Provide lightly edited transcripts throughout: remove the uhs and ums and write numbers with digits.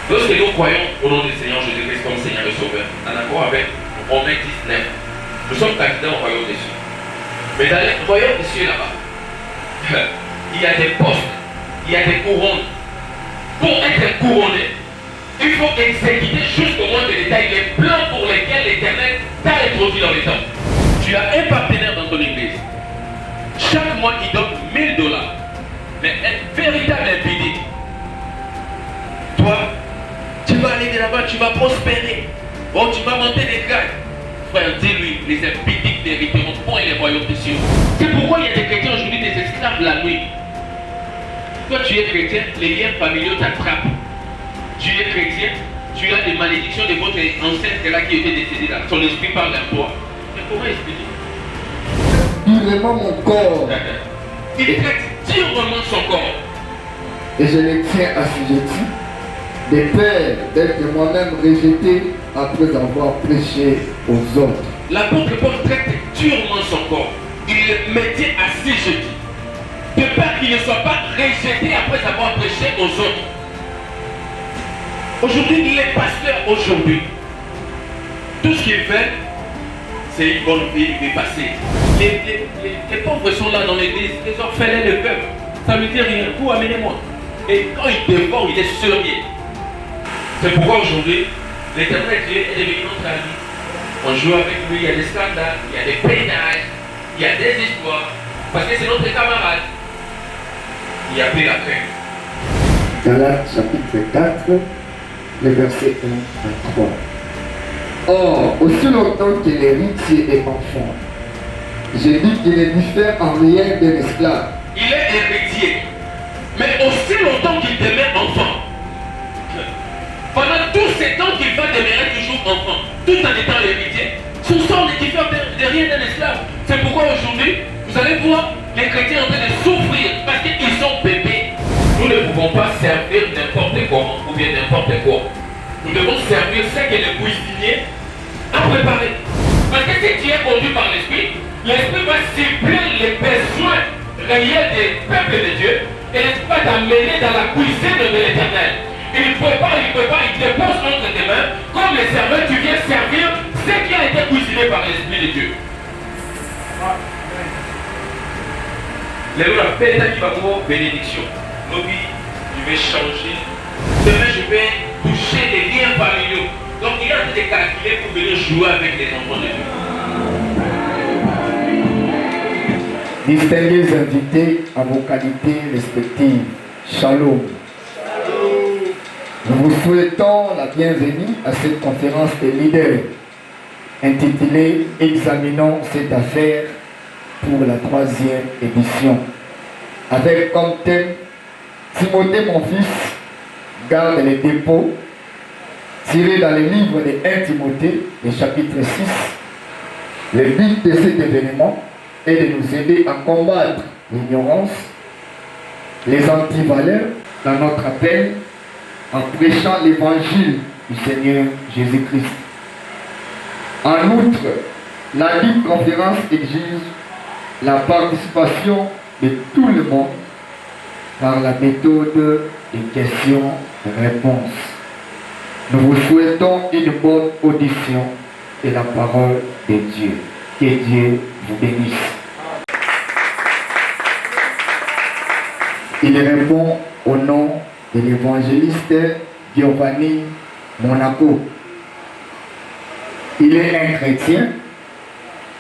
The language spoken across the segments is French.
Lorsque nous croyons au nom du Seigneur Jésus-Christ comme Seigneur et Sauveur, en accord avec Romains 19, nous sommes candidats au royaume des cieux. Mais dans le royaume des cieux là-bas, il y a des postes, il y a des couronnes. Pour être couronné, il faut exécuter jusqu'au moins de détail les plans pour lesquels l'Éternel t'a introduit dans les temps. Tu as un partenaire dans ton église. Chaque mois, il donne $1000. Mais un véritable impédique. Toi, tu vas aller de là-bas, tu vas prospérer. Oh, tu vas monter des grades. Frère, dis-lui, les impédiques n'hériteront point les royaumes des cieux. C'est pourquoi il y a des chrétiens aujourd'hui, des esclaves la nuit. Toi, tu es chrétien, les liens familiaux t'attrapent. Tu es chrétien, tu as des malédictions de votre ancêtre là qui était décédé là. Son esprit parle à toi. Mais comment expliquer? Durement mon corps. Il traite durement son corps. Et je les tiens assujettis, des pères d'être moi-même rejeté après avoir prêché aux autres. L'apôtre Paul traite durement son corps. Il le mettait assujetti. De peur qu'il ne soit pas rejeté après avoir prêché aux autres. Aujourd'hui, les pasteurs, aujourd'hui, tout ce qu'ils font, c'est une bonne vie, il est passé. Les pauvres sont là dans l'église, les orphelins le peuvent. Ça lui dit rien, vous amenez-moi. Et quand il dévore, il est surveillé. C'est pourquoi aujourd'hui, l'Éternel Dieu est devenu notre ami. On joue avec lui, il y a des scandales, il y a des peinages, il y a des histoires. Parce que c'est notre camarade. Il y a plus la crainte. Galates chapitre 4, les versets 1 à 3. Or, aussi longtemps que l'héritier est enfant, j'ai dit qu'il ne diffère en rien d'un esclave. Il est héritier, mais aussi longtemps qu'il demeure enfant. Pendant tous ces temps qu'il va demeurer toujours enfant, tout en étant héritier, son sort ne diffère de rien d'un esclave. C'est pourquoi aujourd'hui, vous allez voir les chrétiens en train de souffrir parce qu'ils sont bébés. Nous ne pouvons pas servir n'importe comment ou bien n'importe quoi. Nous devons servir ce que le cuisinier a préparé. Parce que si tu es conduit par l'Esprit, l'Esprit va cibler les besoins réels des peuples de Dieu et l'Esprit va t'amener dans la cuisine de l'Éternel. Il prépare, il dépose entre tes mains. Comme les serveurs, tu viens servir ce qui a été cuisiné par l'Esprit de Dieu. Les gens appellent ça qui va avoir bénédiction. Nos vies, je vais changer. Demain, je vais toucher les liens familiaux. Donc, il est en train de calculer pour venir jouer avec les enfants de Dieu. Distingués invités à vos qualités respectives. Shalom. Nous vous souhaitons la bienvenue à cette conférence des leaders intitulée « Examinons cette affaire » pour la 3e édition. Avec comme thème « Timothée mon fils, garde les dépôts » tiré dans le livre de 1 Timothée, le chapitre 6. Le but de cet événement est de nous aider à combattre l'ignorance, les antivaleurs dans notre appel en prêchant l'évangile du Seigneur Jésus-Christ. En outre, la dite conférence exige la participation de tout le monde par la méthode des questions-réponses. Nous vous souhaitons une bonne audition de la parole de Dieu. Que Dieu vous bénisse. Il répond au nom de l'évangéliste Giovanni Monaco. Il est un chrétien,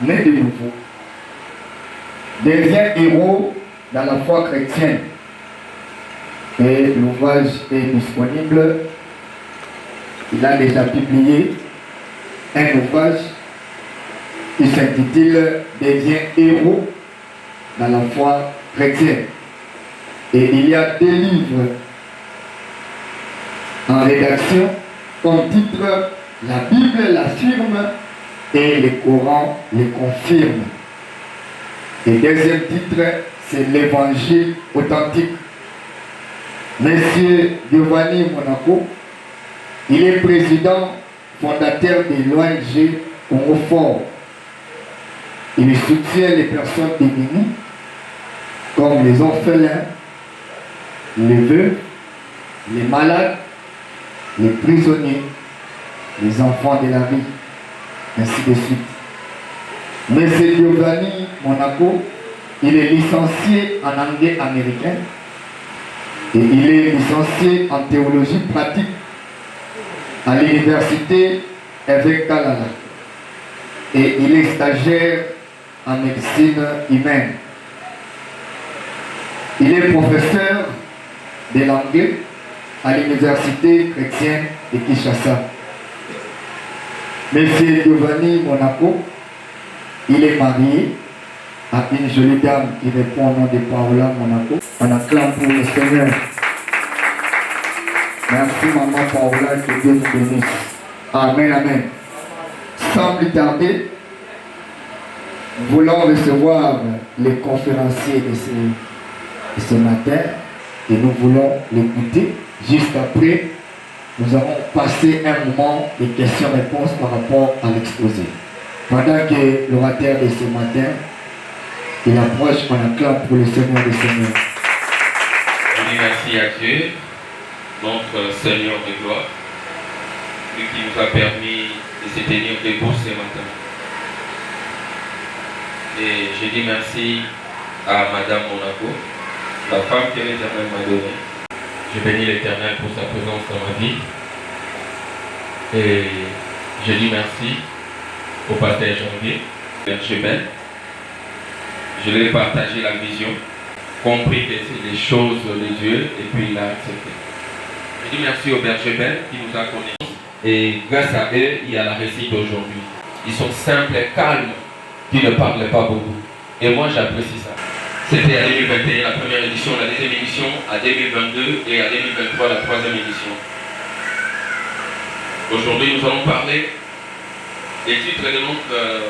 né de nouveau. Devient héros dans la foi chrétienne. Et l'ouvrage est disponible. Il a déjà publié un ouvrage qui s'intitule « Devient héros dans la foi chrétienne ». Et il y a 2 livres en rédaction comme titre « La Bible l'affirme et le Coran le confirme ». Et deuxième titre, c'est « L'Évangile authentique ». Monsieur Giovanni Monaco, il est président fondateur de l'ONG Congo. Il soutient les personnes démunies comme les orphelins, les veuves, les malades les prisonniers, les enfants de la vie, ainsi de suite. M. Giovanni Monaco, il est licencié en anglais américain et il est licencié en théologie pratique à l'université Évêque Kalala. Et il est stagiaire en médecine humaine. Il est professeur de l'anglais à l'université chrétienne de Kinshasa. M. Giovanni Monaco, il est marié à une jolie dame qui répond au nom de Paola Monaco. On acclame pour le Seigneur. Merci maman Paola, que Dieu vous bénisse. Amen, amen. Sans plus tarder, nous voulons recevoir les conférenciers de ce matin et nous voulons l'écouter. Juste après, nous allons passer un moment de questions-réponses par rapport à l'exposé. Pendant que l'orateur de ce matin, il approche, on acclame pour le Seigneur des Seigneurs. Je dis merci à Dieu, notre Seigneur de gloire, lui qui nous a permis de se tenir debout ce matin. Et je dis merci à Madame Monaco, la femme que l'Éternel m'a donnée. Je bénis l'Éternel pour sa présence dans ma vie. Et je dis merci au pasteur Janvier, Bergeben. Je lui ai partagé la vision, compris que c'est des choses de Dieu, et puis il a accepté. Je dis merci au Bergeben qui nous a connus. Et grâce à eux, il y a la réussite d'aujourd'hui. Ils sont simples et calmes, qui ne parlent pas beaucoup. Et moi, j'apprécie ça. C'était à 2021 la première édition, la deuxième édition à 2022 et à 2023 la troisième édition. Aujourd'hui, nous allons parler des titres de notre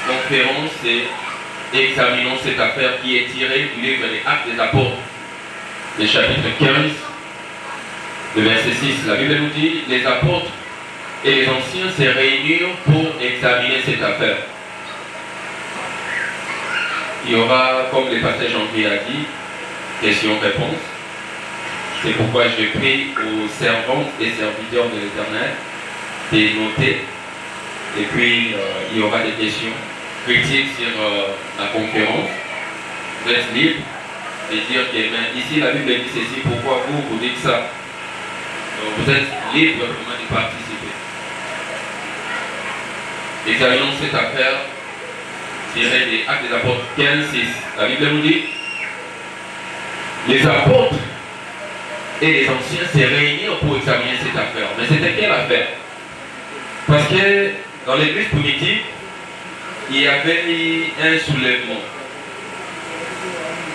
conférence et examinons cette affaire qui est tirée du livre des Actes des Apôtres, le chapitre 15, le verset 6. La Bible nous dit, les apôtres et les anciens se réunirent pour examiner cette affaire. Il y aura, comme le pasteur Jean-Pierre a dit, questions-réponses. C'est pourquoi je prie aux servantes et serviteurs de l'Éternel de noter. Et puis, il y aura des questions critiques sur la conférence. Vous êtes libre de dire que ici la Bible dit ceci, pourquoi vous dites ça. Donc, vous êtes libre vraiment de participer. Examinons cette affaire tirée des Actes des Apôtres 15, 6. La Bible nous dit, les apôtres et les anciens se réunirent pour examiner cette affaire. Mais c'était quelle affaire? Parce que dans l'église primitive, il y avait un soulèvement.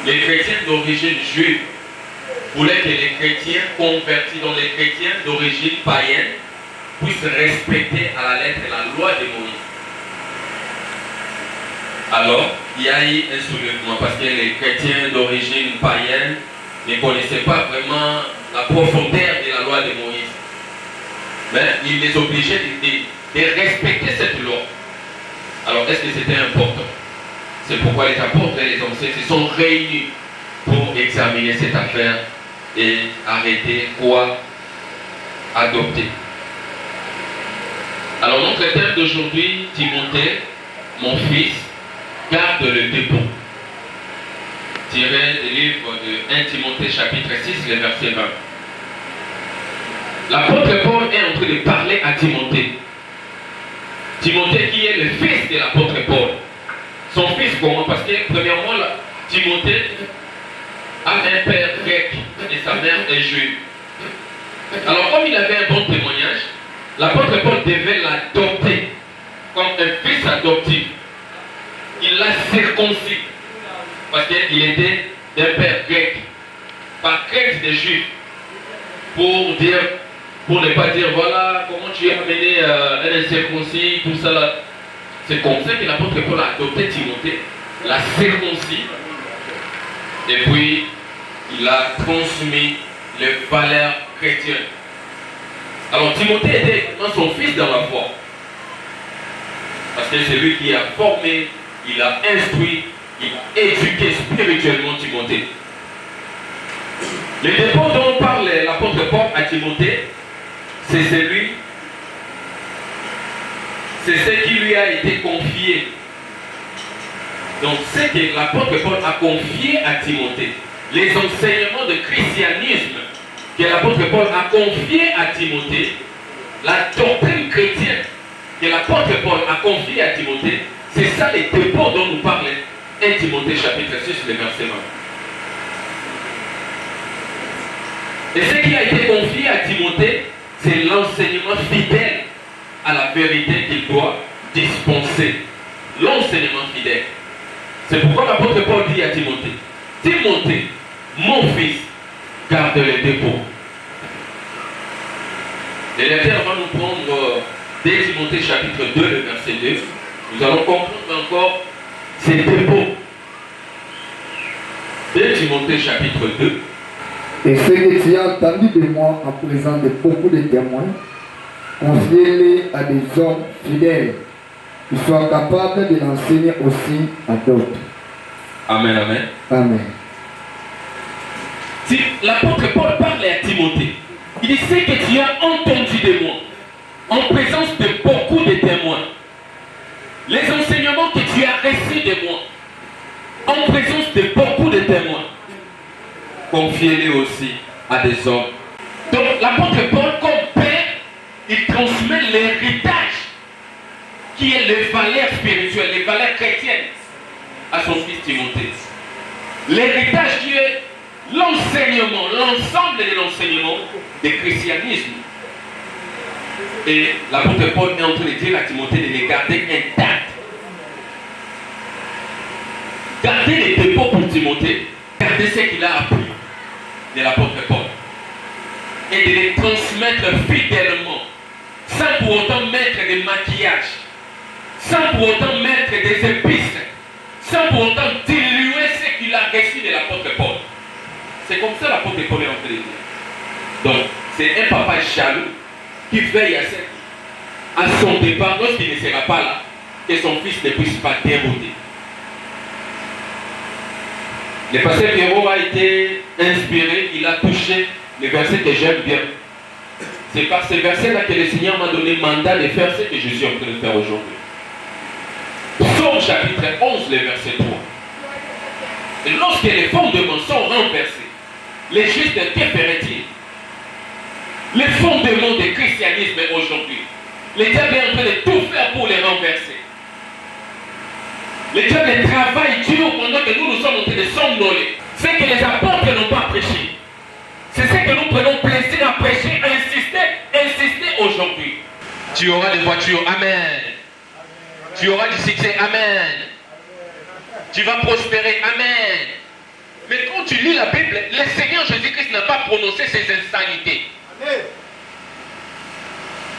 Les chrétiens d'origine juive voulaient que les chrétiens convertis, dont les chrétiens d'origine païenne, puissent respecter à la lettre la loi de Moïse. Alors, il y a eu un soulèvement parce que les chrétiens d'origine païenne ne connaissaient pas vraiment la profondeur de la loi de Moïse. Mais il les obligeait de respecter cette loi. Alors, est-ce que c'était important? C'est pourquoi les apôtres et les anciens se sont réunis pour examiner cette affaire et arrêter quoi adopter. Alors, notre thème d'aujourd'hui, Timothée, mon fils, garde le dépôt. Tiré du livre de 1 Timothée chapitre 6, le verset 20. L'apôtre Paul est en train de parler à Timothée. Timothée qui est le fils de l'apôtre Paul. Son fils comment? Parce que premièrement, Timothée a un père grec et sa mère est juive. Alors comme il avait un bon témoignage, l'apôtre Paul devait l'adopter comme un fils adoptif. Il l'a circoncis parce qu'il était d'un père grec, par crainte des juifs, pour ne pas dire voilà comment tu as amené un incirconcis, tout ça là. C'est comme ça que l'apôtre Paul a adopté Timothée, l'a circoncis, et puis il a transmis les valeurs chrétiennes. Alors Timothée était son fils dans la foi, parce que c'est lui qui a formé, il a instruit, il a éduqué spirituellement Timothée. Le dépôt dont parle l'apôtre Paul à Timothée, Timothée, c'est ce qui lui a été confié. Donc, c'est que l'apôtre Paul a confié à Timothée. Les enseignements de christianisme que l'apôtre Paul a confié à Timothée, la doctrine chrétienne que l'apôtre Paul a confié à Timothée, c'est ça les dépôts dont nous parlons. 1 Timothée chapitre 6, le verset 20. Et ce qui a été confié à Timothée, c'est l'enseignement fidèle à la vérité qu'il doit dispenser. L'enseignement fidèle. C'est pourquoi l'apôtre Paul dit à Timothée, Timothée, mon fils, garde les dépôts. Les lecteurs vont nous prendre 2 Timothée chapitre 2, le verset 2. Nous allons comprendre encore ces dépôts. 2 Timothée chapitre 2. Et ce que tu as entendu de moi en présence de beaucoup de témoins, confie-les à des hommes fidèles qui soient capables de l'enseigner aussi à d'autres. Amen, amen. Amen. Si l'apôtre Paul parle à Timothée, il dit ce que tu as entendu de moi, en présence de beaucoup de témoins, les enseignements que tu as reçus de moi, en présence de beaucoup de témoins, confiez-les aussi à des hommes. Donc l'apôtre Paul, comme père, il transmet l'héritage qui est les valeurs spirituelles, les valeurs chrétiennes à son fils Timothée. L'héritage qui est l'enseignement, l'ensemble de l'enseignement du christianisme. Et l'apôtre Paul est en train de dire à Timothée de les garder intacts. Garder les dépôts pour Timothée, garder ce qu'il a appris de l'apôtre Paul. Et de les transmettre fidèlement, sans pour autant mettre des maquillages, sans pour autant mettre des épices, sans pour autant diluer ce qu'il a reçu de l'apôtre Paul. C'est comme ça l'apôtre Paul est en train de dire. Donc, c'est un papa jaloux qui veille à son départ, lorsqu'il ne sera pas là, que son fils ne puisse pas dérouter. Le pasteur Pierrot a été inspiré, il a touché les versets que j'aime bien. C'est par ces versets-là que le Seigneur m'a donné mandat de faire ce que je suis en train de faire aujourd'hui. Psaume chapitre 11, le verset 3. Et lorsque les fondements sont renversés, les justes, que feraient-ils? Les fondements du christianisme aujourd'hui, le diable est en train de tout faire pour les renverser. Le diable travaille dur pendant que nous sommes en train de somnoler. Ce que les apôtres n'ont pas prêché, c'est ce que nous prenons plaisir à prêcher, à insister aujourd'hui. Tu auras des voitures, amen. Tu auras du succès, amen. Tu vas prospérer, amen. Mais quand tu lis la Bible, le Seigneur Jésus-Christ n'a pas prononcé ces insanités. Amen.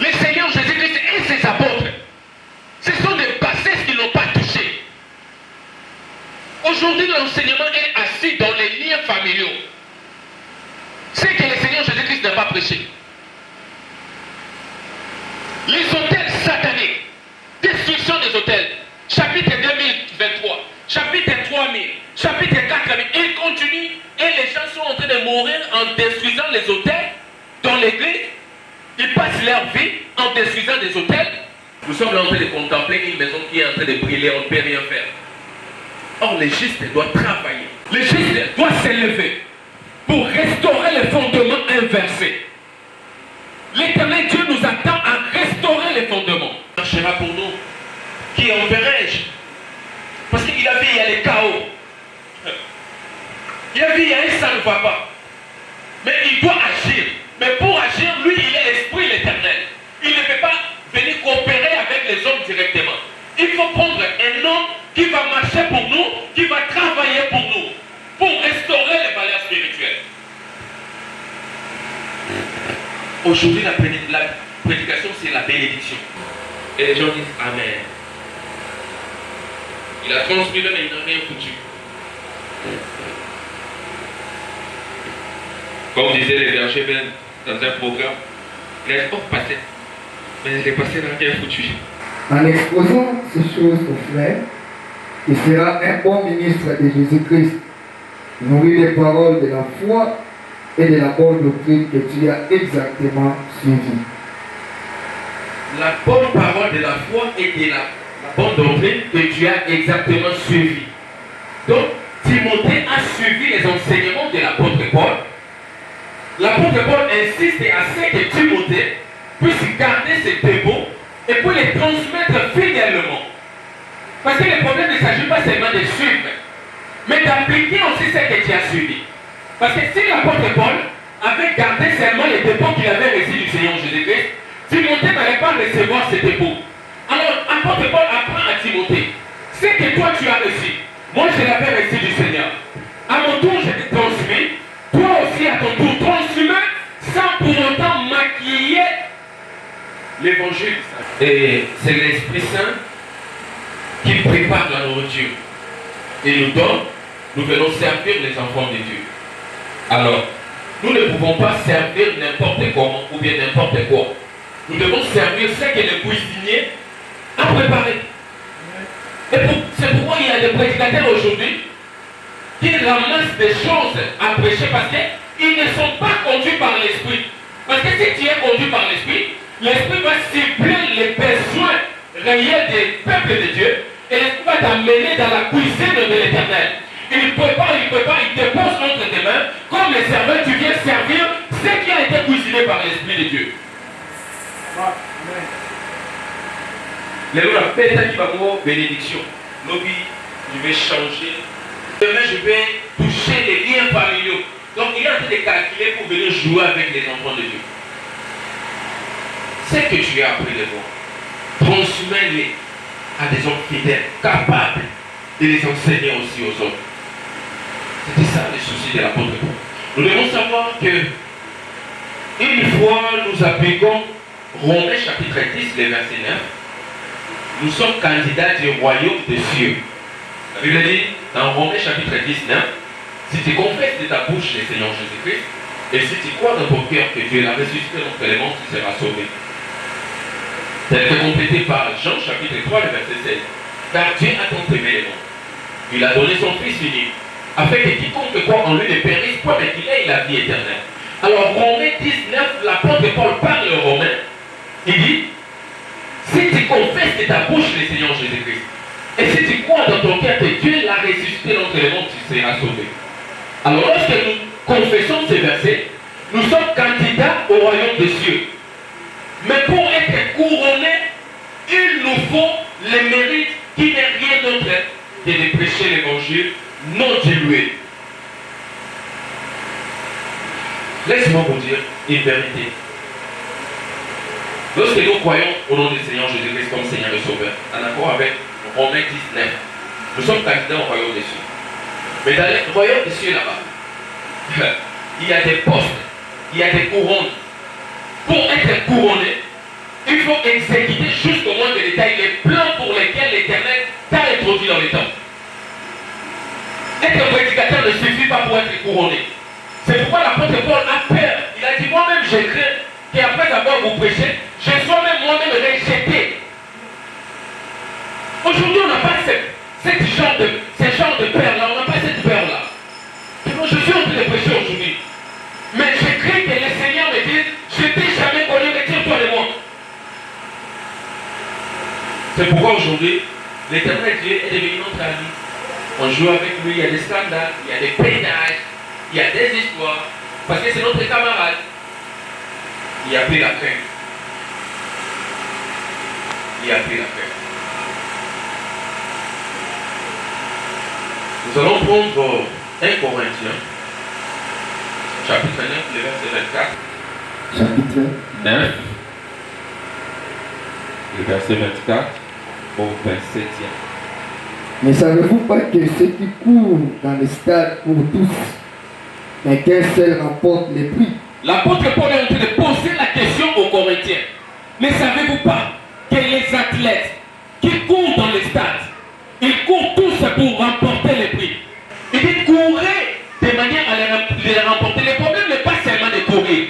Le Seigneur Jésus-Christ et ses apôtres, ce sont des bassesses qu'ils n'ont pas touchées. Aujourd'hui, l'enseignement est assis dans les liens familiaux. C'est que le Seigneur Jésus-Christ n'a pas prêché. Les hôtels sataniques, destruction des hôtels, chapitre 2023, chapitre 3000, chapitre 4000, il continue et les gens sont en train de mourir en détruisant les hôtels dans l'église. Ils passent leur vie en détruisant des hôtels. Nous sommes en train de contempler une maison qui est en train de brûler, on ne peut rien faire. Or, les justes doivent travailler. Les justes doivent s'élever pour restaurer les fondements inversés. L'Éternel Dieu nous attend à restaurer les fondements. Il marchera pour nous. Qui enverrai-je? Parce qu'il a vu, il y a les chaos. Il a vu, il y a un ça ne va pas. Mais il doit agir. Mais pour agir, lui, il est l'Esprit l'Éternel. Il ne peut pas venir coopérer avec les hommes directement. Il faut prendre un homme qui va marcher pour nous, qui va travailler pour nous, pour restaurer les valeurs spirituelles. Aujourd'hui, la prédication, c'est la bénédiction. Et les gens disent Amen. Il a transmis le mais il n'a rien foutu. Comme disaient les bergers même dans un programme, il a dit, oh, passé. Mais les passés n'a rien foutu. En exposant ces choses aux frères, il sera un bon ministre de Jésus-Christ, nourri des paroles de la foi et de la bonne doctrine que tu as exactement suivie. La bonne parole de la foi et de la bonne doctrine que tu as exactement suivie. Donc, Timothée a suivi les enseignements de l'apôtre Paul. L'apôtre Paul insiste à ce que Timothée puisse garder ses dépôts et puis les transmettre fidèlement. Parce que le problème ne s'agit pas seulement de suivre, mais d'appliquer aussi ce que tu as suivi. Parce que si l'apôtre Paul avait gardé seulement les dépôts qu'il avait reçus du Seigneur Jésus-Christ, Timothée n'allait pas recevoir ces dépôts. Alors, l'apôtre Paul apprend à Timothée, ce que toi tu as reçu, moi je l'avais reçu du Seigneur. À mon tour, je te transmis, toi aussi à ton tour, transmets sans pour autant maquiller l'évangile. Et c'est l'Esprit Saint qui prépare la nourriture et nous donne, nous venons servir les enfants de Dieu. Alors, nous ne pouvons pas servir n'importe comment ou bien n'importe quoi. Nous devons servir ce que le cuisinier a préparé. Et c'est pourquoi il y a des prédicateurs aujourd'hui qui ramassent des choses à prêcher parce qu'ils ne sont pas conduits par l'Esprit. Parce que si tu es conduit par l'Esprit, l'Esprit va cibler les besoins réels des peuples de Dieu et l'Esprit va t'amener dans la cuisine de l'Éternel. Il prépare, il dépose entre tes mains, comme les serveurs, tu viens servir ce qui a été cuisiné par l'Esprit de Dieu. Les gens appellent qui va avoir bénédiction. Lobby, je vais changer. Demain, je vais toucher les liens familiaux. Donc, il est en train de calculer pour venir jouer avec les enfants de Dieu. Ce que tu as appris de moi, transmets-les à des hommes fidèles, capables de les enseigner aussi aux autres. C'était ça le souci de l'apôtre Paul. Nous devons savoir que une fois nous appliquons Romains chapitre 10, le verset 9, nous sommes candidats du royaume des cieux. La Bible dit dans Romains chapitre 10, 9, si tu confesses de ta bouche le Seigneur Jésus-Christ, et si tu crois dans ton cœur que Dieu l'a ressuscité d'entre les morts, tu seras sauvé. C'est complété par Jean chapitre 3, le verset 16. Car Dieu a tant aimé les morts. Il a donné son Fils unique, afin que quiconque croit en lui ne périsse pas, mais qu'il ait la vie éternelle. Alors Romains 19, l'apôtre Paul parle aux Romains, il dit, si tu confesses de ta bouche le Seigneur Jésus-Christ, et si tu crois dans ton cœur que Dieu l'a ressuscité d'entre les morts, tu seras sauvé. Alors lorsque nous confessons ces versets, nous sommes candidats au royaume des cieux. Mais pour être couronnés, il nous faut les mérites qui n'est rien d'autre que de prêcher l'évangile non dilué. Laisse-moi vous dire une vérité. Lorsque nous croyons au nom du Seigneur Jésus-Christ comme Seigneur et Sauveur, en accord avec Romains 19, nous sommes candidats au royaume des cieux. Mais dans le royaume des cieux là-bas, il y a des postes, il y a des couronnes. Pour être couronné, il faut exécuter jusqu'au moins de détail les plans pour lesquels l'Éternel t'a introduit dans les temps. Être prédicateur ne suffit pas pour être couronné. C'est pourquoi l'apôtre Paul a peur. Il a dit, moi-même je crains qu'après avoir vous prêché, je sois même moi-même rejeté. Aujourd'hui, on n'a pas ce genre de peur-là, on n'a pas cette peur-là. Je suis en train de prêcher aujourd'hui. Mais je crains que le Seigneur me dise, je ne t'ai jamais connu, retire-toi de moi. C'est pourquoi aujourd'hui, l'Éternel Dieu est devenu notre ami. On joue avec lui, il y a des scandales, il y a des pénages, il y a des histoires, parce que c'est notre camarade. Il a pris la crainte. Il a pris la crainte. Nous allons prendre 1 Corinthiens, chapitre 9, le verset 24. Chapitre 9, le verset 24 au 27e. Ne savez-vous pas que ceux qui courent dans le stade courent tous, mais qu'un seul remporte les prix? L'apôtre Paul est en train de poser la question aux Corinthiens. Ne savez-vous pas que les athlètes qui courent dans les stades, ils courent tous pour remporter les prix? Il dit courez de manière à les remporter. Le problème n'est pas seulement de courir,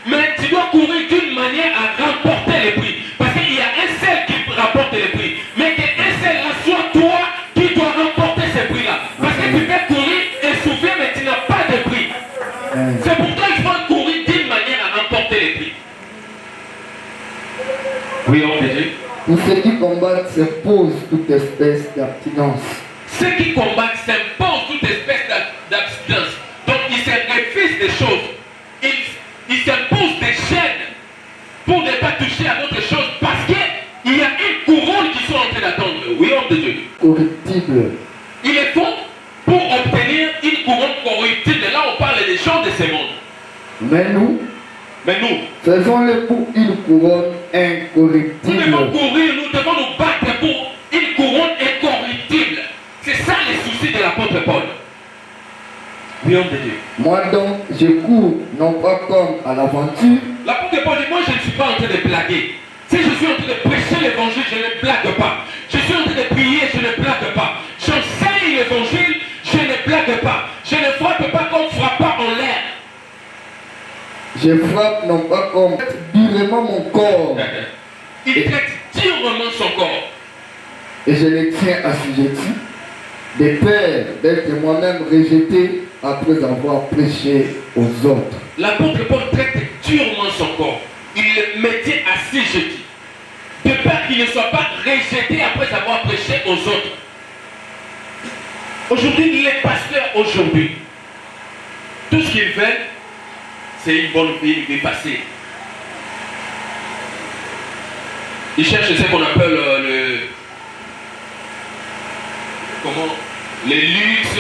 mais tu dois courir d'une manière à remporter les prix. Parce qu'il y a un seul qui rapporte les prix, mais qu'un seul soit toi qui dois remporter ces prix-là. Parce que tu peux courir et souffrir, mais tu n'as pas de prix. C'est pourquoi il les prix. Oui, homme de Dieu. Pour ceux qui combattent s'imposent toute espèce d'abstinence. Ceux qui combattent s'imposent toute espèce d'abstinence. Donc ils se refusent des choses. Ils s'imposent des chaînes pour ne pas toucher à d'autres choses parce qu'il y a une couronne qui sont en train d'attendre. Oui, homme de Dieu. Corruptible. Ils le font pour obtenir une couronne corruptible. Là, on parle des gens de ce monde. Mais nous, faisons-le pour une couronne incorruptible. Nous devons courir, nous devons nous battre pour une couronne incorruptible. C'est ça les soucis de l'apôtre Paul. Oui, homme de Dieu. Moi donc, je cours non pas comme à l'aventure. L'apôtre Paul dit, moi je ne suis pas en train de blaguer. Si je suis en train de prêcher l'évangile, je ne blague pas. Je suis en train de prier, je ne blague pas. J'enseigne l'évangile, je ne blague pas. Je ne frappe pas comme frappant en l'air. Je frappe non pas comme durement mon corps. Il traite durement son corps. Et je le tiens assujetti, de peur d'être moi-même rejeté après avoir prêché aux autres. L'apôtre Paul traite durement son corps. Il le mettait assujetti, de peur qu'il ne soit pas rejeté après avoir prêché aux autres. Aujourd'hui, les pasteurs aujourd'hui, tout ce qu'ils veulent, c'est une bonne vie, une vie passée. Ils cherchent ce qu'on appelle les luxes,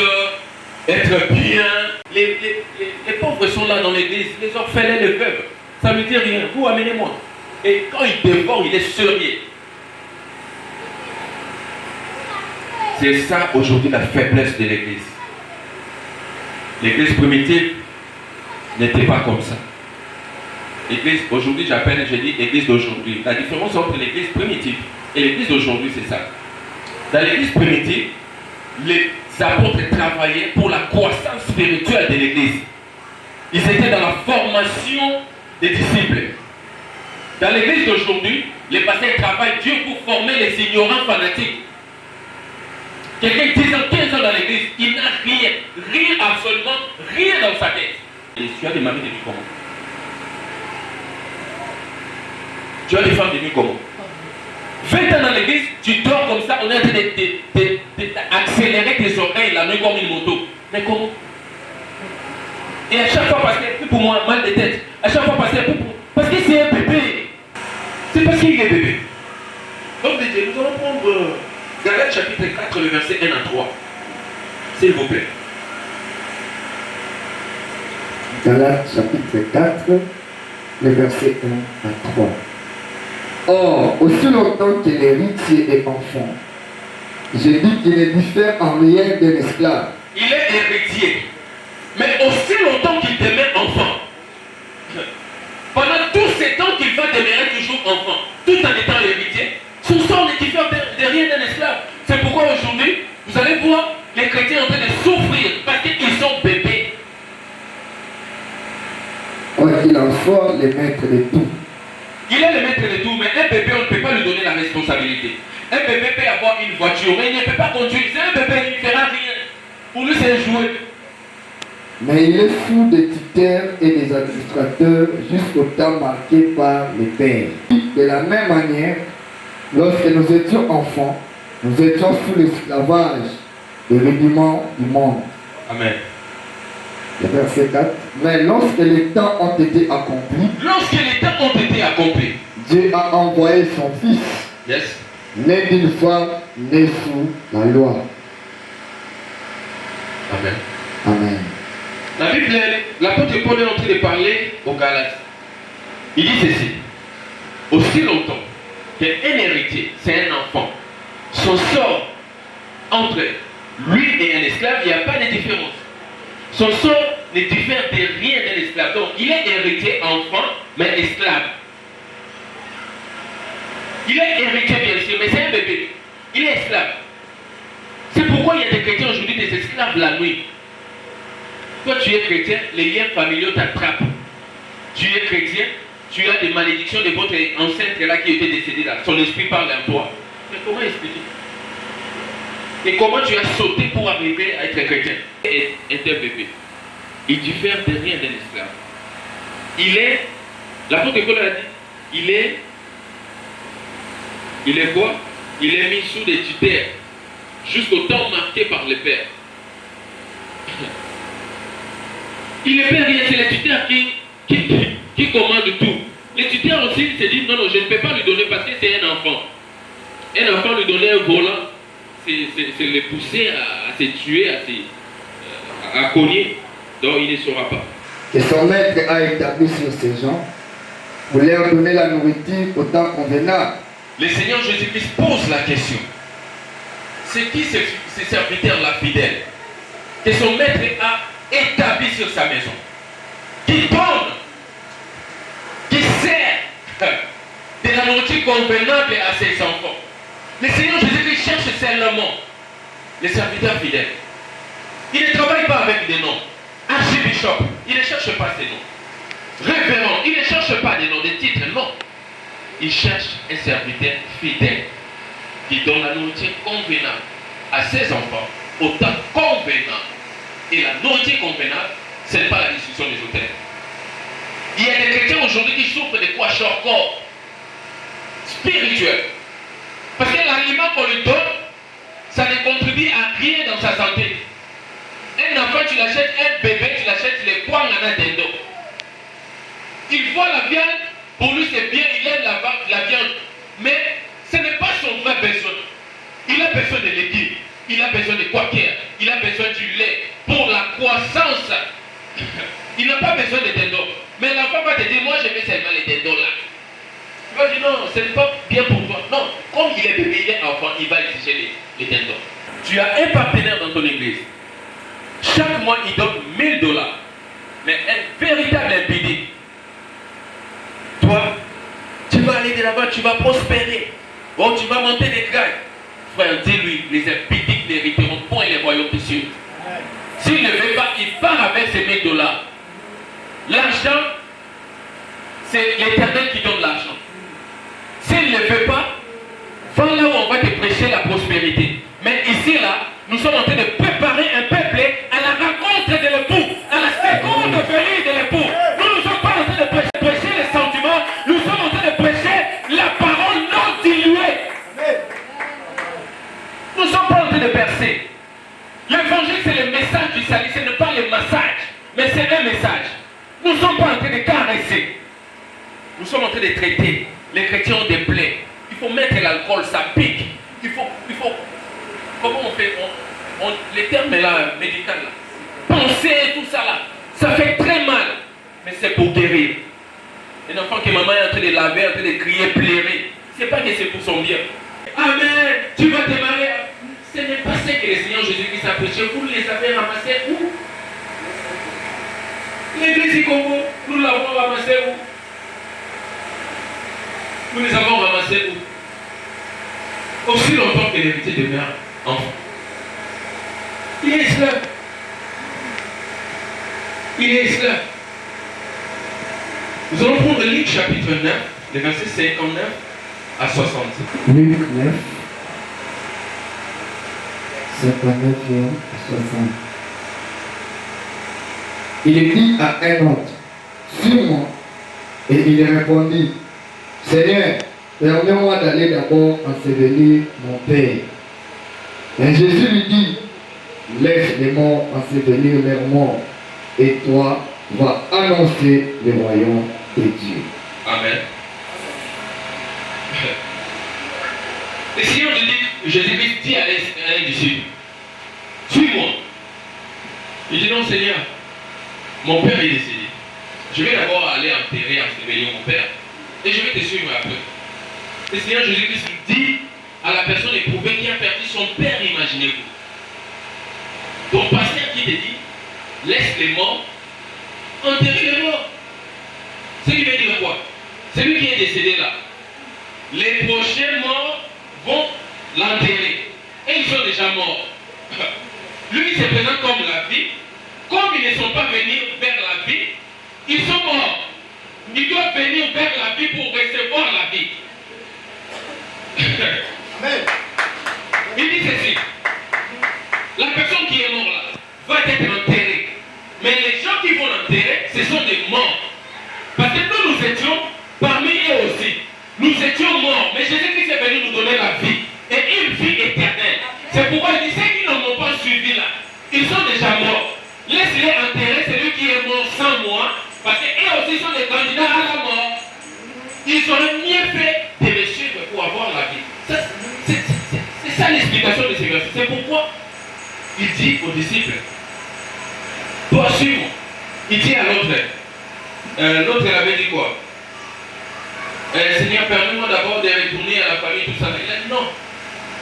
être bien. Les pauvres sont là dans l'église, les orphelins, les veuves. Ça ne veut dire rien. Vous amenez-moi. Et quand il dévore, il est sérieux. C'est ça aujourd'hui la faiblesse de l'église. L'église primitive n'était pas comme ça. L'église aujourd'hui, je dis l'église d'aujourd'hui. La différence entre l'église primitive et l'église d'aujourd'hui, c'est ça. Dans l'église primitive, les apôtres travaillaient pour la croissance spirituelle de l'église. Ils étaient dans la formation des disciples. Dans l'église d'aujourd'hui, les pasteurs travaillent dur pour former les ignorants fanatiques. Quelqu'un 10 ans, 15 ans dans l'église, il n'a rien, absolument rien dans sa tête. Et tu as des maris de nuit comment? Tu as des femmes de nuit comment? 20 ans dans l'église, tu dors comme ça, on est en train d'accélérer tes oreilles la nuit comme une moto. Mais comment? Et à chaque fois, pasteur, pour moi, mal de tête. À chaque fois, pasteur, parce que c'est un bébé. C'est parce qu'il est bébé. Donc, nous allons prendre Galates chapitre 4, le verset 1 à 3. S'il vous plaît. Galates chapitre 4, le verset 1 à 3. Or, aussi longtemps que l'héritier est enfant, je dis qu'il ne diffère en rien d'un esclave. Il est héritier. Mais aussi longtemps qu'il demeure enfant. Pendant tous ces temps qu'il va demeurer toujours enfant, tout en étant héritier, son sort ne diffère de rien d'un esclave. C'est pourquoi aujourd'hui, vous allez voir les chrétiens en train de souffrir parce qu'ils sont bébés. Quoi qu'il en soit, le maître de tout. Il est le maître de tout, mais un bébé, on ne peut pas lui donner la responsabilité. Un bébé peut avoir une voiture, mais il ne peut pas conduire. C'est un bébé, il ne fera rien. Pour lui, c'est un jouet. Mais il est sous des tuteurs et des administrateurs jusqu'au temps marqué par les pères. De la même manière, lorsque nous étions enfants, nous étions sous l'esclavage des rudiments du monde. Amen. Le verset 4. Mais lorsque les temps ont été accomplis, Dieu a envoyé son Fils, yes, né d'une femme, né sous la loi. Amen. Amen. La Bible, l'apôtre Paul est en train de parler aux Galates. Il dit ceci. Aussi longtemps qu'un héritier, c'est un enfant, son sort entre lui et un esclave, il n'y a pas de différence. Son sort ne diffère de rien d'un esclave. Donc, il est héritier enfant, mais esclave. Il est héritier, bien sûr, mais c'est un bébé. Il est esclave. C'est pourquoi il y a des chrétiens aujourd'hui, des esclaves la nuit. Toi, tu es chrétien, les liens familiaux t'attrapent. Tu es chrétien, tu as des malédictions de votre ancêtre là qui était décédé là. Son esprit parle en toi. Mais comment expliquer? Et comment tu as sauté pour arriver à être chrétien? Et un bébé. Il diffère de rien d'un esclave. Il est L'apôtre Paul a dit, il est quoi? Il est mis sous des tutelles jusqu'au temps marqué par le Père. Il est Père, c'est les tuteurs qui commandent tout. Les tuteurs aussi se disent, non, je ne peux pas lui donner parce que c'est un enfant. Un enfant lui donner un volant, c'est le pousser à se tuer, à cogner. Donc il ne saura pas. Et son maître a établi sur ces gens pour leur donner la nourriture au temps convenable. Le Seigneur Jésus-Christ pose la question. C'est qui ce serviteur-là fidèle que son maître a établi sur sa maison, qui donne, qui sert de la nourriture convenable à ses enfants. Le Seigneur Jésus-Christ cherche seulement les serviteurs fidèles. Il ne travaille pas avec des noms. Archbishop, il ne cherche pas ces noms. Révérend, il ne cherche pas des noms, des titres, non. Il cherche un serviteur fidèle qui donne la nourriture convenable à ses enfants au temps convenable. Et la nourriture convenable, ce n'est pas la destruction des hôtels. Il y a des chrétiens aujourd'hui qui souffrent de quoi corps spirituel. Parce que l'aliment qu'on lui donne, ça ne contribue à rien dans sa santé. Un enfant, tu l'achètes, un bébé, tu l'achètes les poings en un dendo. Il voit la viande, pour lui c'est bien, il aime la viande. Mais ce n'est pas son vrai besoin. Il a besoin de légumes, il a besoin de quaker, il a besoin du lait pour la croissance. Il n'a pas besoin de dindons. Mais l'enfant va te dire, moi je vais seulement les dindons là. Tu vas dire, non, ce n'est pas bien pour toi. Non, comme il est bébé, il est enfant, il va exiger les dindons. Tu as un partenaire dans ton église. Chaque mois, il donne $1000. Mais un véritable impédé. Toi, tu vas aller de l'avant, tu vas prospérer. Oh, tu vas monter des grades. Frère, dis-lui, les impidiques n'hériteront point les royaumes des cieux. S'il ne veut pas, il part avec ces $1000. L'argent, c'est l'Éternel qui donne l'argent. S'il ne veut pas, va là où on va te prêcher la prospérité. Mais ici, là, nous sommes en train de préparer un peuple à la rencontre de l'époux, à la seconde venue de l'époux. Nous ne sommes pas en train de prêcher les sentiments, nous sommes en train de prêcher la parole non diluée. Nous ne sommes pas en train de percer. L'évangile, c'est le message du salut, ce n'est pas le massage, mais c'est un message. Nous ne sommes pas en train de caresser. Nous sommes en train de traiter. Les chrétiens ont des plaies. Il faut mettre l'alcool, ça pique. Il faut. Comment on fait les termes là, médicaux là. Penser, tout ça là. Ça fait très mal. Mais c'est pour guérir. Un enfant que maman est en train de laver, en train de crier, pleurer. C'est pas que c'est pour son bien. Amen. Tu vas te marier. Ce n'est pas ce que le Seigneur Jésus-Christ a prêché. Vous les avez ramassés où? L'église du Congo, nous l'avons ramassé où? Nous les avons ramassés où? Aussi longtemps que l'héritier demeure enfant. Il est esclave. Il est esclave. Nous allons prendre Luc chapitre 9, les versets 59 à 60. Luc 9, 59 et 60. Il dit à un autre, suis-moi. Et il répondit, Seigneur, permets-moi d'aller d'abord ensevelir mon Père. Et Jésus lui dit, laisse les morts ensevelir leurs morts, et toi, va annoncer le royaume de Dieu. Amen. Le Seigneur Jésus-Christ dit à un disciple, suis-moi. Il dit, non Seigneur, mon père est décédé. Je vais d'abord aller ensevelir mon père, et je vais te suivre après. Le Seigneur Jésus-Christ dit à la personne éprouvée qui a perdu son père, imaginez-vous. Ton pasteur qui te dit, laisse les morts, enterrer les morts. C'est lui qui veut dire quoi? C'est lui qui est décédé là. Les prochains morts vont l'enterrer. Et ils sont déjà morts. Lui, il se présente comme la vie. Comme ils ne sont pas venus vers la vie, ils sont morts. Ils doivent venir vers la vie pour recevoir la vie. Amen. Il dit ceci. La personne qui est morte là va être enterrée. Mais les gens qui vont l'enterrer, ce sont des morts. Parce que nous nous étions parmi eux aussi. Nous étions morts, mais Jésus-Christ est venu nous donner la vie et une vie éternelle. C'est pourquoi il dit ceux qui ne m'ont pas suivi là, ils sont déjà morts. Laisse-les enterrer celui qui est mort sans moi, parce qu'eux aussi sont des candidats à la mort. Ils auraient mieux fait de me suivre pour avoir la vie. C'est ça l'explication de ces versets. C'est pourquoi il dit aux disciples, toi suis-moi. Il dit à l'autre, l'autre avait dit quoi? Seigneur, permets-moi d'abord de retourner à la famille, tout ça. Il a dit non,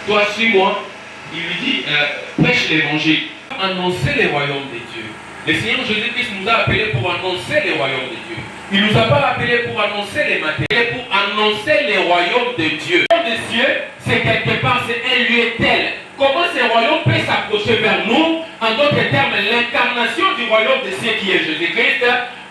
toi suis-moi. Il lui dit, prêche l'évangile. Annoncer les royaumes de Dieu. Le Seigneur Jésus-Christ nous a appelés pour annoncer les royaumes de Dieu. Il ne nous a pas appelés pour annoncer les matériels, pour annoncer les royaumes de Dieu. Le royaume des cieux, c'est quelque part, c'est un lieu tel. Comment ce royaume peut s'approcher vers nous? En d'autres termes, l'incarnation du royaume des cieux qui est Jésus-Christ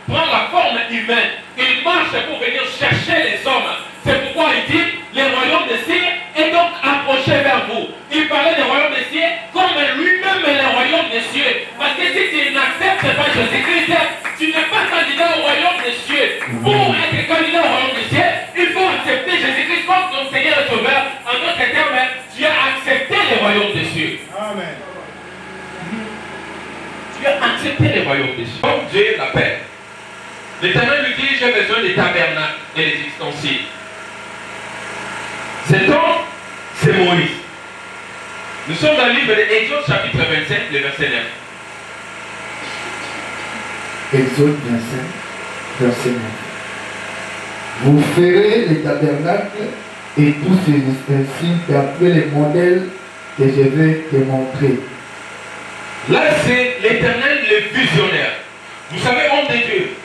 prend la forme humaine. Il marche pour venir chercher les hommes. C'est pourquoi il dit, le royaume des cieux est donc approché vers vous. Il parlait du royaume des cieux comme lui-même est le royaume des cieux. Parce que si tu n'acceptes pas Jésus-Christ, tu n'es pas candidat au royaume des cieux. Pour être candidat au royaume des cieux, il faut accepter Jésus-Christ comme ton Seigneur et Sauveur. En d'autres termes, tu as accepté le royaume des cieux. Amen. Tu as accepté le royaume des cieux. Comme Dieu l'appelle. L'Éternel lui dit, j'ai besoin des tabernacles et des ustensiles. Cet homme, c'est Moïse. Nous sommes dans le livre d'Exode chapitre 25, le verset 9. Exode 25, verset 9. Vous ferez les tabernacles et tous ces ustensiles d'après les modèles que je vais te montrer. Là, c'est l'Éternel, le visionnaire. Vous savez, homme de Dieu,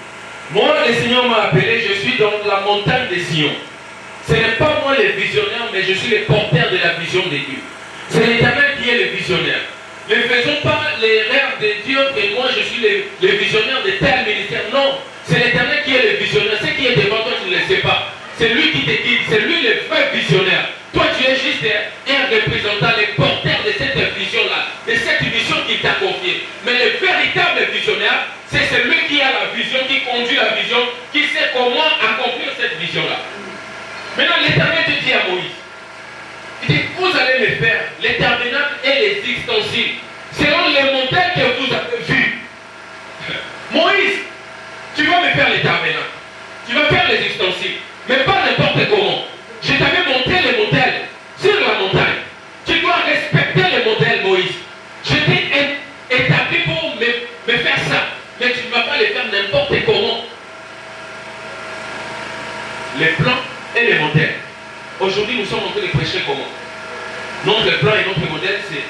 moi, le Seigneur m'a appelé, je suis dans la montagne de Sion. Ce n'est pas moi le visionnaire, mais je suis le porteur de la vision de Dieu. C'est l'Éternel qui est le visionnaire. Ne faisons pas les rêves de Dieu et moi je suis le visionnaire de tel ministère. Non, c'est l'Éternel qui est le visionnaire. Ce qui est devant toi, tu ne le sais pas. C'est lui qui te guide, c'est lui le vrai visionnaire. Toi, tu es juste un représentant, le porteur de cette vision-là, de cette vision qu'il t'a confiée. Mais le véritable visionnaire, c'est celui qui a la vision, qui conduit la vision, qui sait comment accomplir cette vision-là. Maintenant, l'Éternel te dit à Moïse, il dit, vous allez me faire les tabernacles et les ustensiles, selon les modèles que vous avez vus. Moïse, tu vas me faire les tabernacles, tu vas faire les ustensiles, mais pas n'importe comment. Je t'avais montré les modèles sur la montagne. Tu dois respecter les modèles, Moïse. Je t'ai établi pour me faire ça, mais tu ne vas pas les faire n'importe comment. Les plans et les modèles. Aujourd'hui, nous sommes en train de prêcher comment? Notre plan et notre modèle, c'est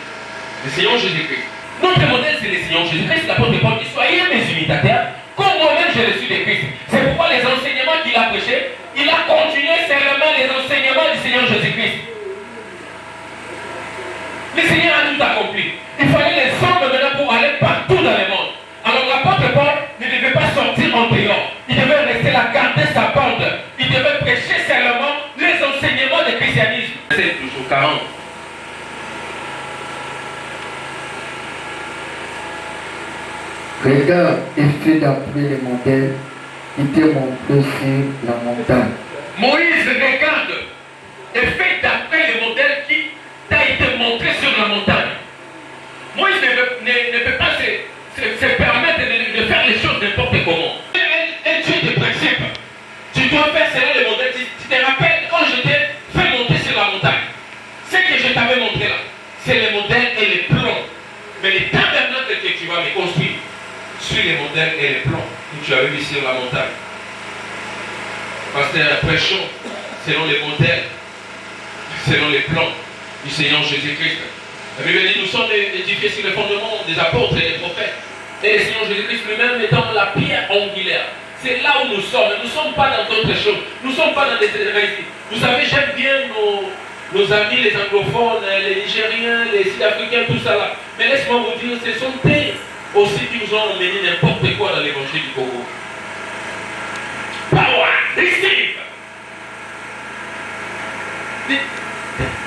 le Seigneur Jésus-Christ. Notre modèle, c'est le Seigneur Jésus-Christ. L'apôtre Paul dit, soyez mes imitateurs, comme moi-même je le suis de Christ. C'est pourquoi les enseignements qu'il a prêchés, il a continué seulement les enseignements du Seigneur Jésus-Christ. Le Seigneur a tout accompli. Il fallait les hommes maintenant pour aller partout dans le monde. Alors l'apôtre Paul ne devait pas sortir en dehors. Il devait rester là, garder sa bande. Il devait prêcher seulement les enseignements du christianisme. C'est toujours 40. Regarde et fais d'après les modèles qui te montrent sur la montagne. Moïse, regarde et fais d'après les modèles qui t'a été montré sur la montagne. Moïse ne peut pas se permettre de faire les choses n'importe comment. Un Dieu de principe. Tu dois faire selon les modèles. Tu te rappelles quand je t'ai fait monter sur la montagne. Ce que je t'avais montré là, c'est les modèles et les plans. Mais les tabernacles que tu vas me construire, sur les modèles et les plans que tu as vu sur la montagne. Pasteur, prêchons selon les modèles, selon les plans du Seigneur Jésus-Christ. La Bible dit, nous sommes édifiés sur le fondement des apôtres et des prophètes. Et le Seigneur Jésus-Christ lui-même étant la pierre angulaire. C'est là où nous sommes. Nous ne sommes pas dans d'autres choses. Nous ne sommes pas dans des hérésies. Vous savez, j'aime bien nos amis, les anglophones, les Nigériens, les Sud-Africains, tout ça là. Mais laisse-moi vous dire, ce sont eux aussi qui nous ont emmené n'importe quoi dans l'évangile du Congo. Power, receive.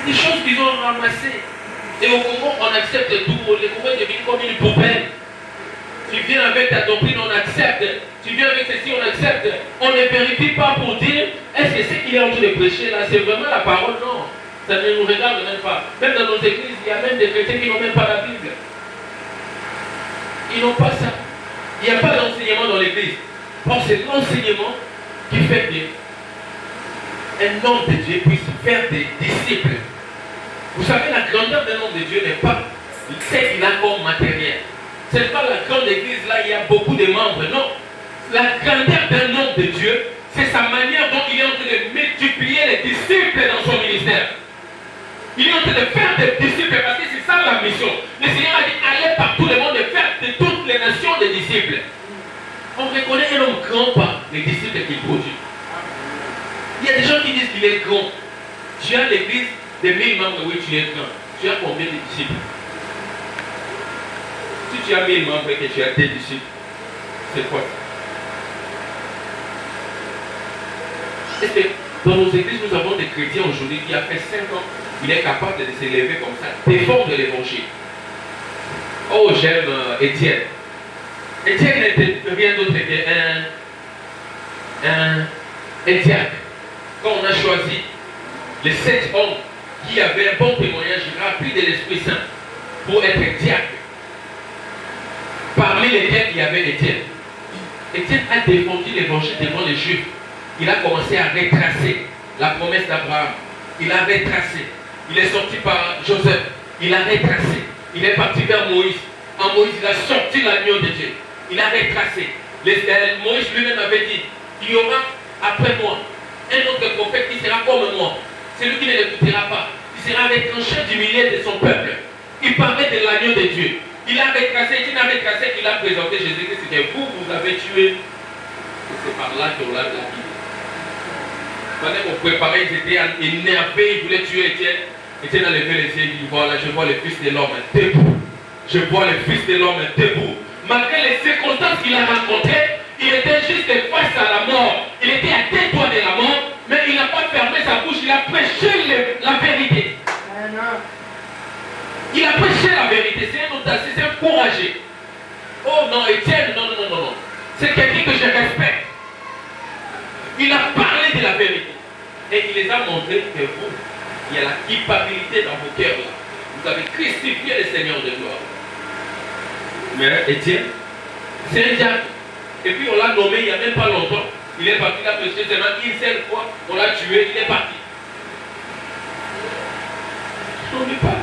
Des choses qu'ils ont ramassées. Et au Congo, on accepte tout. Le Congo est devenu comme une poubelle. Tu viens avec ta doctrine, on accepte. tu viens avec ceci, on accepte. On ne vérifie pas pour dire, est-ce que ce qu'il est en train de prêcher là, c'est vraiment la parole? Non. Ça ne nous regarde même pas. Même dans nos églises, il y a même des chrétiens qui n'ont même pas la Bible. Ils n'ont pas ça. Il n'y a pas d'enseignement dans l'église. Or, c'est l'enseignement qui fait qu'un homme de Dieu puisse faire des disciples. Vous savez, la grandeur d'un homme de Dieu n'est pas ce qu'il a comme matériel. Ce n'est pas la grande église, là, il y a beaucoup de membres. Non. La grandeur d'un homme de Dieu, c'est sa manière dont il est en train de multiplier les disciples dans son ministère. Il est en train de faire des disciples parce que c'est ça la mission. Le Seigneur a dit, allez par tout le monde et faire de toutes les nations des disciples. On reconnaît un homme grand par les disciples qu'il produit. Il y a des gens qui disent qu'il est grand. Tu as l'église de 1000 membres, oui, tu es grand. Tu as combien de disciples? Si tu as 1000 membres et que tu as des disciples, c'est quoi? Est-ce que dans nos églises, nous avons des chrétiens aujourd'hui qui a fait 5 ans, il est capable de s'élever comme ça, défendre l'évangile. Oh, j'aime Étienne. Étienne n'était rien d'autre qu'un diacre. Quand on a choisi les 7 hommes qui avaient un bon témoignage rempli de l'Esprit Saint pour être diacre, parmi lesquels il y avait Étienne. Étienne a défendu l'évangile devant les Juifs. Il a commencé à retracer la promesse d'Abraham. Il a retracé. Il est sorti par Joseph. Il a retracé. Il est parti vers Moïse. En Moïse, il a sorti l'agneau de Dieu. Il a retracé. Moïse lui-même avait dit, il y aura après moi un autre prophète qui sera comme moi. Celui qui ne l'écoutera pas. Il sera retranché du milieu de son peuple. Il parlait de l'agneau de Dieu. Il a retracé, il a retracé, il a présenté Jésus-Christ. C'était vous avez tué. C'est par là qu'on l'a dit. Pendant qu'on préparait, ils étaient énervés, ils voulaient tuer Étienne. Étienne a levé les yeux, il dit, voilà, je vois le Fils de l'homme debout. Je vois le Fils de l'homme debout. Malgré les circonstances qu'il a rencontrées, il était juste face à la mort. Il était à 2 doigts de la mort, mais il n'a pas fermé sa bouche, il a prêché la vérité. Il a prêché la vérité, c'est un audacieux, c'est un courageux. Oh non, Étienne, non. C'est quelqu'un que je respecte. Il a parlé de la vérité. Et il les a montré que vous, il y a la culpabilité dans vos cœurs là. Vous avez crucifié le Seigneur de gloire. Mais Étienne, c'est un diable. Et puis on l'a nommé il n'y a même pas longtemps. Il est parti, il a prêché seulement une seule fois. On l'a tué, il est parti. On n'est pas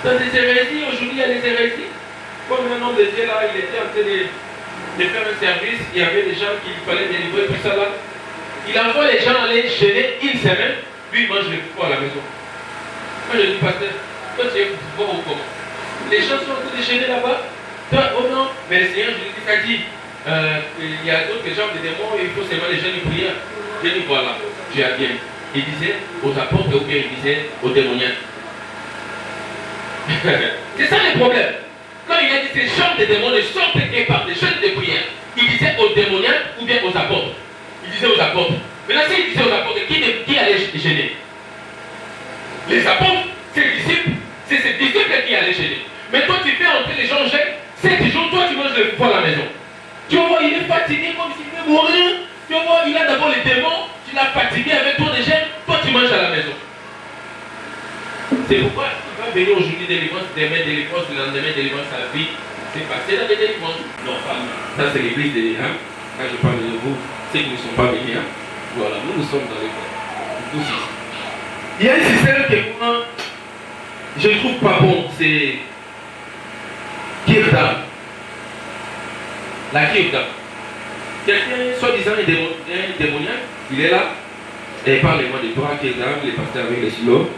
dans des hérésies. Aujourd'hui, il y a des hérésies. Comme un homme de Dieu là, il était en train de faire un service. Il y avait des gens qu'il fallait délivrer, tout ça là. Il envoie les gens aller gêner une semaine. Lui, il mange le pouvoir à la maison. Moi, je dis, pasteur, toi, tu es pouvoir ou comment? Les gens sont en train de gêner là-bas. Toi, oh non, mais le Seigneur Jésus a dit, il y a d'autres gens de démons, il faut seulement les gens de prière. Je dis, voilà, tu as bien. Il disait aux apôtres ou bien il disait aux démoniaques. C'est ça le problème. Quand il a dit ces gens de démons ne sortent que par des jeunes de prière, il disait aux démoniaques ou bien aux apôtres. Il disait aux apôtres. Maintenant, s'il disait aux apôtres, qui allait gêner? Les apôtres, c'est les disciples. C'est ces disciples qui allaient gêner. Mais toi, tu fais entrer les gens gênent. 7 jours, toi, tu manges le poids à la maison. Tu vas voir, il est fatigué comme s'il veut mourir. Tu vas voir, il a d'abord les démons. Tu l'as fatigué avec ton gêne. Toi, tu manges à la maison. C'est pourquoi il va venir aujourd'hui délivrance, demain délivrance, le lendemain délivrance à la vie. C'est passé dans les délivrances. Non, ça c'est l'église de Léa. Quand je parle de vous, ceux qui ne sont pas venus. Voilà, nous sommes dans l'église. Il y a un système que moi, je ne trouve pas bon, c'est Kirdam. La Kirdam. Quelqu'un, soi-disant, un démoniaque, il est là, et parle-moi de toi, Kirdam, il est parti avec les silos.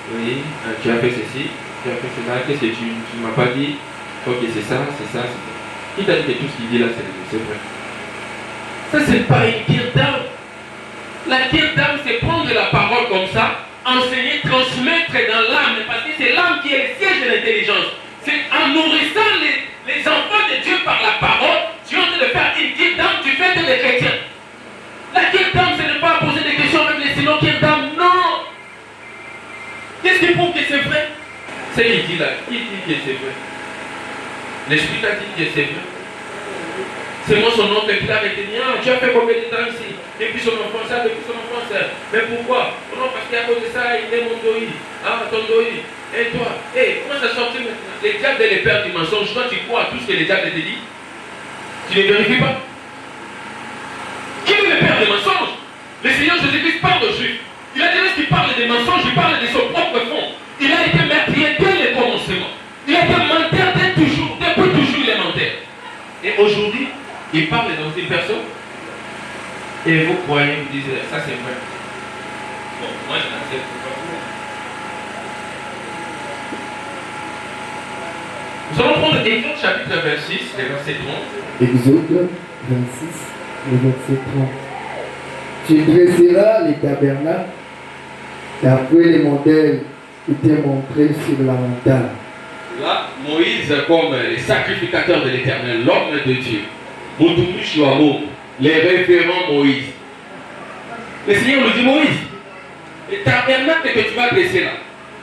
Oui, tu as fait ceci, tu as fait cela, qu'est-ce que tu ne m'as pas dit? Ok, c'est ça, c'est ça, c'est ça. Qui t'a dit que tout ce qu'il dit là, c'est vrai? Ça, c'est pas une Kirdam. La Kirdam, c'est prendre la parole comme ça, enseigner, transmettre dans l'âme, parce que c'est l'âme qui est le siège de l'intelligence. C'est en nourrissant les enfants de Dieu par la parole, tu es en train de faire une Kirdam, tu fais des chrétiens. La Kirdam, c'est ne pas poser des questions avec les sinon Kirdam, non. Qu'est-ce qui prouve que c'est vrai? C'est il dit là, qui dit que c'est vrai? L'Esprit a dit que c'est vrai. C'est moi son oncle qui l'a retenu. Ah, tu as fait combien de temps ici? Depuis son enfance, ça, depuis son enfance. Mais pourquoi? Oh non, parce qu'à cause de ça, il est mon doi. Ah, ton doi. Et toi, hey, comment ça sort maintenant? Les diables et les pères du mensonge, toi tu crois à tout ce que les diables te disent? Tu ne vérifies pas? Qui est le père des mensonges? Le Seigneur Jésus-Christ parle aux Juifs. Il a dit lorsqu'il parle des mensonges, il parle de son propre fond. Il a été meurtrier dès le commencement. Il a été menteur depuis toujours il est menteur. Et aujourd'hui, il parle dans une personne. Et vous croyez, vous dites, ça c'est vrai. Bon, moi je n'accepte pas. Nous allons prendre Exode chapitre 26, le verset 30. Exode 26, le verset 30. Tu dresseras les tabernacles d'après les modèles qui étaient montrés sur la montagne. Là, Moïse, comme le sacrificateur de l'Éternel, l'homme de Dieu, les référents Moïse. Le Seigneur nous dit, Moïse, les tabernacles que tu vas dresser là,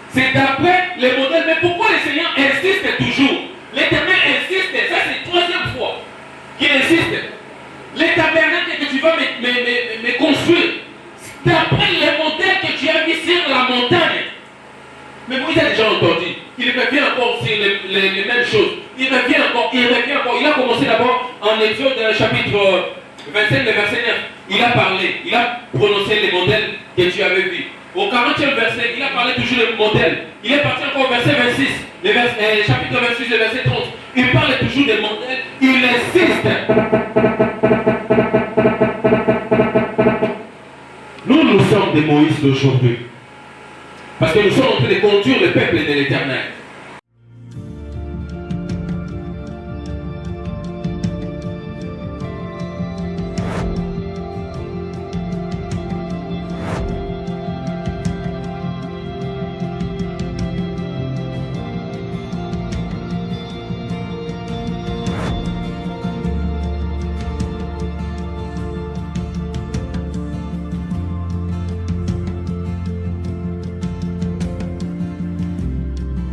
c'est d'après les modèles. Mais pourquoi le Seigneur insiste toujours? L'Éternel insiste, ça c'est la troisième fois qu'il insiste. Les tabernacles que tu vas me construire, d'après les modèles que tu as mis sur la montagne. Mais Moïse a déjà entendu. Il revient encore sur les mêmes choses. Il revient encore. Il a commencé d'abord en Exode chapitre 25, le verset 9. Il a parlé, il a prononcé les modèles que tu avais vus. Au 40e verset, il a parlé toujours des modèles. Il est parti encore au verset 26, chapitre 26, le verset 30. Il parle toujours des modèles. Il insiste. Nous sommes des Moïse d'aujourd'hui. Parce que nous sommes en train de conduire le peuple de l'Éternel.